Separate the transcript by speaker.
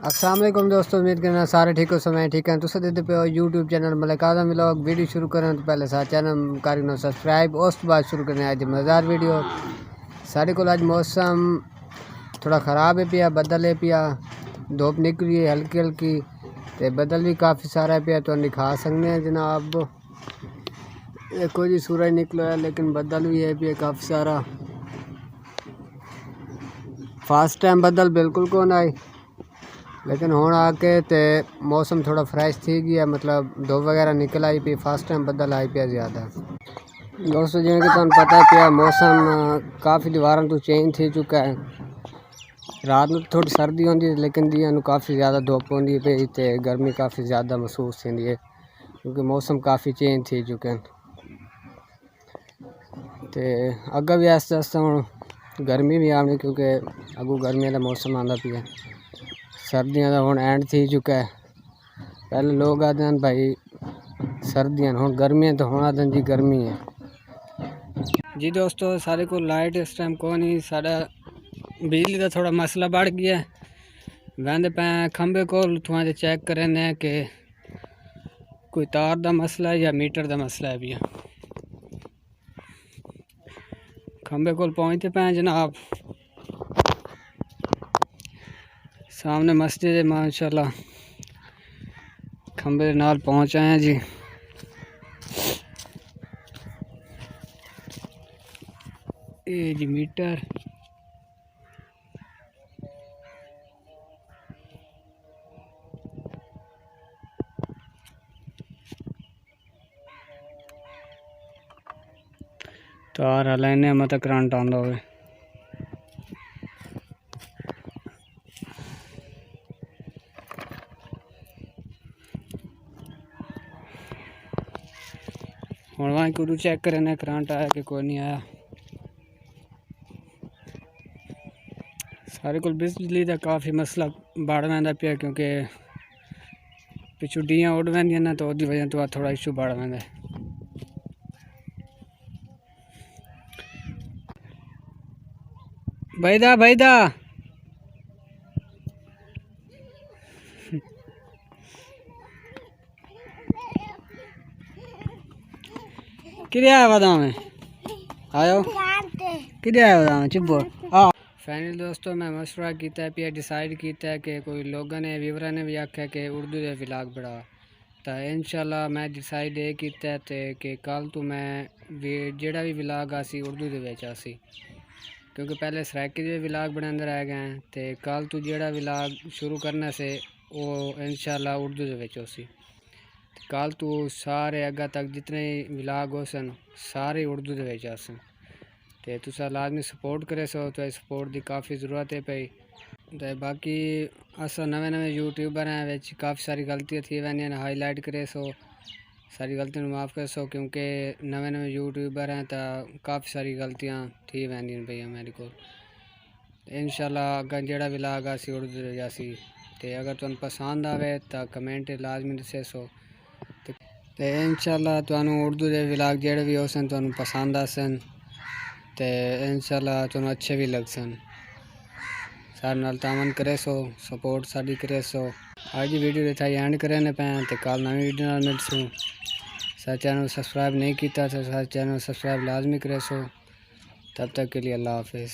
Speaker 1: अस्सलाम वालेकुम दोस्तों, उम्मीद करना सारे ठीक हो। समय ठीक है। तुम देखते पे यूट्यूब चैनल मलिक आज़म व्लॉग। वीडियो शुरू करें तो पहले साथ चैनल कर सब्सक्राइब। उस बाद शुरू करने आज मज़ेदार वीडियो। साढ़े को अज मौसम थोड़ा ख़राब है पिया, बदल है पिया, धूप निकली है हल्की हल्की, तो बदल भी काफ़ी सारा है पिया। तो दिखा सकते हैं जनाब, देखो जी सूरज निकला है लेकिन बदल भी है पिया काफ़ी सारा। फर्स्ट टाइम बदल बिल्कुल कौन आए, लेकिन हुण आके ते मौसम थोड़ा फ्रेश थी गया, मतलब धूप वगैरह निकल आई पी। फर्स्ट टाइम बदल आई पिया ज़्यादा। दोस्तों जिवें कि तुहानूं पता है पिया, मौसम काफ़ी दीवारों तो चेंज थी चुका है। रात में थोड़ी सर्दी होंदी है, लेकिन दियां काफ़ी ज़्यादा धुप होंदी पई ते गर्मी काफ़ी ज़्यादा महसूस होंदी है, क्योंकि मौसम काफ़ी चेंज थी चुके हैं। ते अग्गे भी आस्ता आस्ता हुण गर्मी भी आनी, क्योंकि अगू गर्मियों का मौसम आंदा पिया। सर्दियों का हुण एंड थी चुका है। पहले लोग आते हैं भाई सर्दियां, हुण गर्मियां, तो हुण आते जी गर्मी है जी। दोस्तों सारे को लाइट इस टाइम को नहीं, सारा बिजली का थोड़ा मसला बढ़ गया है। वहदे पे खंबे को थोड़ा चेक करें कि कोई तार का मसला है या मीटर का मसला है भैया। खंबे को पहुँचते पे जनाब, सामने मस्जिद है माशाल्लाह। खंबे के नाल पहुँच आए हैं जी। ये जी मीटर, तार हलाने मत करंट आंदा होवे। हुण वहाँ को चेक करें करंट आया कि कोई नहीं आया। सारे को बिजली का काफ़ी मसला बढ़ वैंदा पिया, क्योंकि पिछू डियां उड़ वैंदियां ना, तो उसकी वजह तो थोड़ा इशू बढ़ वैंदा है। भाईदा भाईदा किधे आया बदाम में आयो, किधे आया बदाम में चुप आ। फाइनल दोस्तों मैं मशवरा किया पिया, डिसाइड किया कि कोई लोगों ने व्यूवरा ने भी आख्या कि उर्दू के व्लॉग बड़ा, तो इंशाल्लाह मैं डिसाइड ये किया कि कल तो मैं जेड़ा भी व्लॉग आसी उर्दू के आसी, क्योंकि पहले सराकी के व्लॉग बनाते रह गए हैं। तो कल तो जेड़ा व्लॉग शुरू करने से वो इंशाल्लाह उर्दू के होसी। कल तो सारे अगर तक जितने व्लॉग हो सन सारे उर्दू के आसन। तो तुसा लाजमी सपोर्ट करे सो, तो सपोर्ट की काफ़ी ज़रूरत है पई। तो बाकी अस नवे नवे यूट्यूबर हैं, काफ़ी सारी गलतियाँ थी वैनियां, हाईलाइट करे सो सारी गलतियों माफ़ कर सो, क्योंकि नवे नवे यूट्यूबर हैं तो काफ़ी सारी गलतियाँ थी वैनियां भैया मेरे को। इंशाल्लाह अगर जेड़ा व्लॉग आसी उर्दू जासी, तो अगर तुम पसंद आवे तो कमेंट लाजमी दसे सो। तो इंशाल्लाह तुहानू उर्दू के व्लॉग जेड़े भी हो सन तुहानू पसंद आसन, तो इंशाल्लाह तुहानू अच्छे भी लग सन। सारे नाल तामन करे सो, सपोर्ट साड़ी करे सो। आज की वीडियो इतना एंड करने पे, तो कल नवी वीडियो नाल मिलसूँ। सारे चैनल सब्सक्राइब नहीं किया तो सारे चैनल सब्सक्राइब लाजमी करे सो। तब तक के लिए अल्लाह हाफिज़।